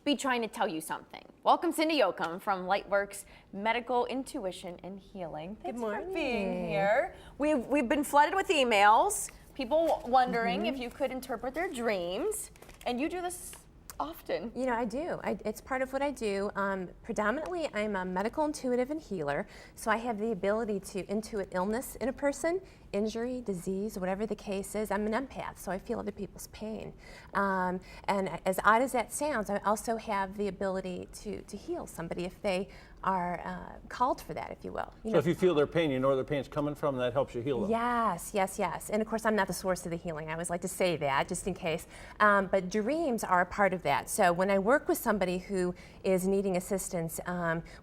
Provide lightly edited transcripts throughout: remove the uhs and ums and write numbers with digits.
be trying to tell you something. Welcome, Cindy Yoakum from Lightworks Medical Intuition and Healing. Thanks for being here. We've been flooded with emails, people wondering if you could interpret their dreams, and you do this often. You know, I do. It's part of what I do. Predominantly, I'm a medical intuitive and healer, so I have the ability to intuit illness in a person, injury, disease, whatever the case is. I'm an empath, so I feel other people's pain. And as odd as that sounds, I also have the ability to heal somebody if they are called for that, if you will. So if you feel their pain, you know where their pain's coming from, and that helps you heal them. Yes, yes, yes. And of course, I'm not the source of the healing. I always like to say that, just in case. But dreams are a part of that. So when I work with somebody who is needing assistance,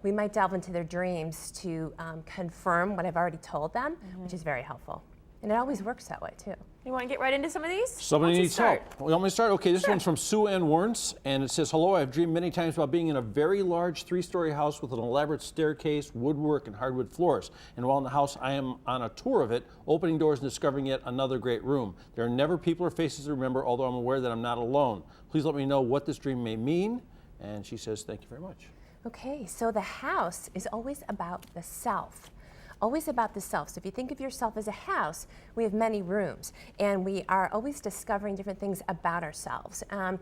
we might delve into their dreams to confirm what I've already told them, which is very helpful. And it always works that way, too. You want to get right into some of these? Somebody needs help. You want me to start? Okay, this one's from Sue Ann Warrens, and it says, hello, I've dreamed many times about being in a very large 3-story house with an elaborate staircase, woodwork, and hardwood floors. And while in the house, I am on a tour of it, opening doors and discovering yet another great room. There are never people or faces to remember, although I'm aware that I'm not alone. Please let me know what this dream may mean. And she says, thank you very much. Okay, so the house is always about the self. Always about the self. So if you think of yourself as a house, we have many rooms, and we are always discovering different things about ourselves. And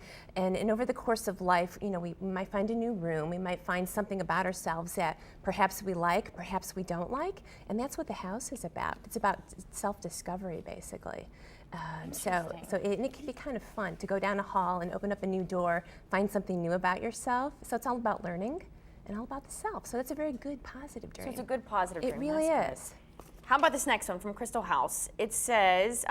over the course of life, you know, we might find a new room, we might find something about ourselves that perhaps we like, perhaps we don't like, and that's what the house is about. It's about self-discovery, basically. So it can be kind of fun to go down a hall and open up a new door, find something new about yourself. So it's all about learning and all about the self. So that's a very good, positive dream. So it's a good, positive dream. It really is. How about this next one from Crystal House? It says,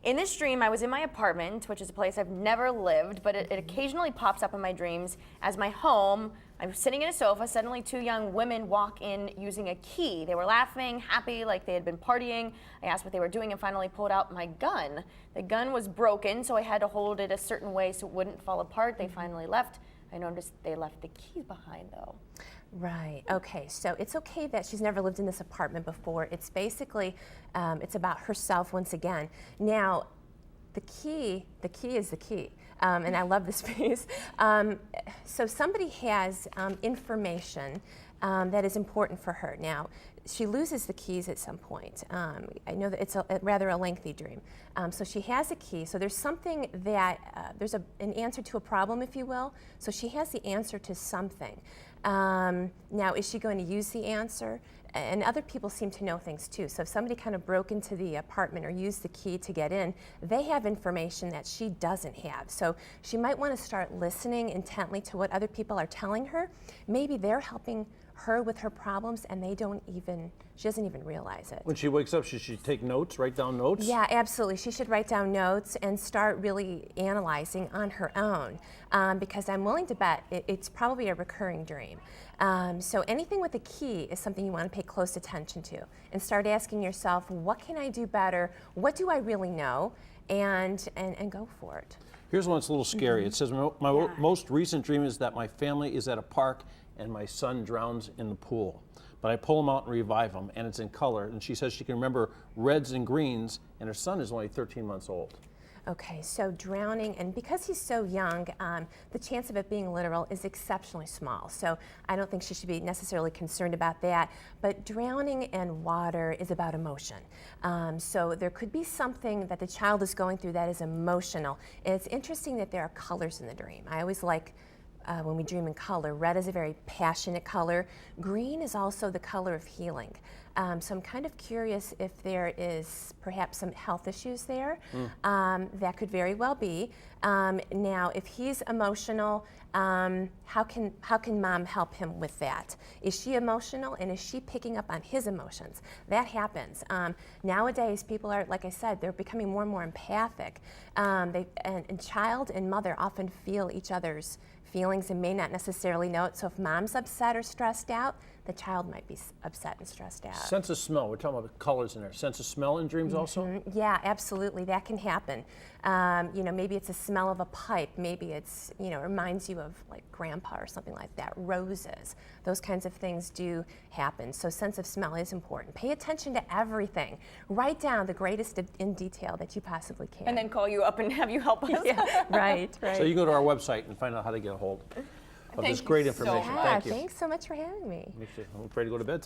in this dream, I was in my apartment, which is a place I've never lived, but it occasionally pops up in my dreams as my home. I'm sitting in a sofa. Suddenly, 2 young women walk in using a key. They were laughing, happy, like they had been partying. I asked what they were doing and finally pulled out my gun. The gun was broken, so I had to hold it a certain way so it wouldn't fall apart. They finally left. I noticed they left the keys behind, though. Right, okay, so it's okay that she's never lived in this apartment before. It's basically, it's about herself once again. Now, the key is the key, and I love this piece. So somebody has information that is important for her. Now, she loses the keys at some point. I know that it's rather a lengthy dream. So she has a key, so there's something that, there's an answer to a problem, if you will. So she has the answer to something. Now, is she going to use the answer? And other people seem to know things too. So if somebody kind of broke into the apartment or used the key to get in, they have information that she doesn't have. So she might want to start listening intently to what other people are telling her. Maybe they're helping her with her problems and she doesn't even realize it. When she wakes up, should she take notes, write down notes? Yeah, absolutely. She should write down notes and start really analyzing on her own, because I'm willing to bet it's probably a recurring dream. So anything with a key is something you want to pay close attention to and start asking yourself, what can I do better? What do I really know? And go for it. Here's one that's a little scary. It says, my most recent dream is that my family is at a park and my son drowns in the pool. But I pull him out and revive him, and it's in color. And she says she can remember reds and greens, and her son is only 13 months old. Okay, so drowning, and because he's so young, the chance of it being literal is exceptionally small. So I don't think she should be necessarily concerned about that. But drowning and water is about emotion. So there could be something that the child is going through that is emotional. And it's interesting that there are colors in the dream. I always like when we dream in color. Red is a very passionate color. Green is also the color of healing. So I'm kind of curious if there is perhaps some health issues there. That could very well be. Now, if he's emotional, how can mom help him with that? Is she emotional, and is she picking up on his emotions? That happens. Nowadays, people are, like I said, they're becoming more and more empathic. And child and mother often feel each other's feelings and may not necessarily know it. So if mom's upset or stressed out, the child might be upset and stressed out. Sense of smell. We're talking about colors in there. Sense of smell in dreams also? Yeah, absolutely. That can happen. You know, maybe it's a smell of a pipe. Maybe it's, you know, reminds you of like grandpa or something like that. Roses. Those kinds of things do happen. So sense of smell is important. Pay attention to everything. Write down the greatest in detail that you possibly can. And then call you up and have you help us. yeah, right, right. So you go to our website and find out how to get a hold of this Thank you great so information. much. Thank you. Thanks so much for having me. Makes you, I'm afraid to go to bed.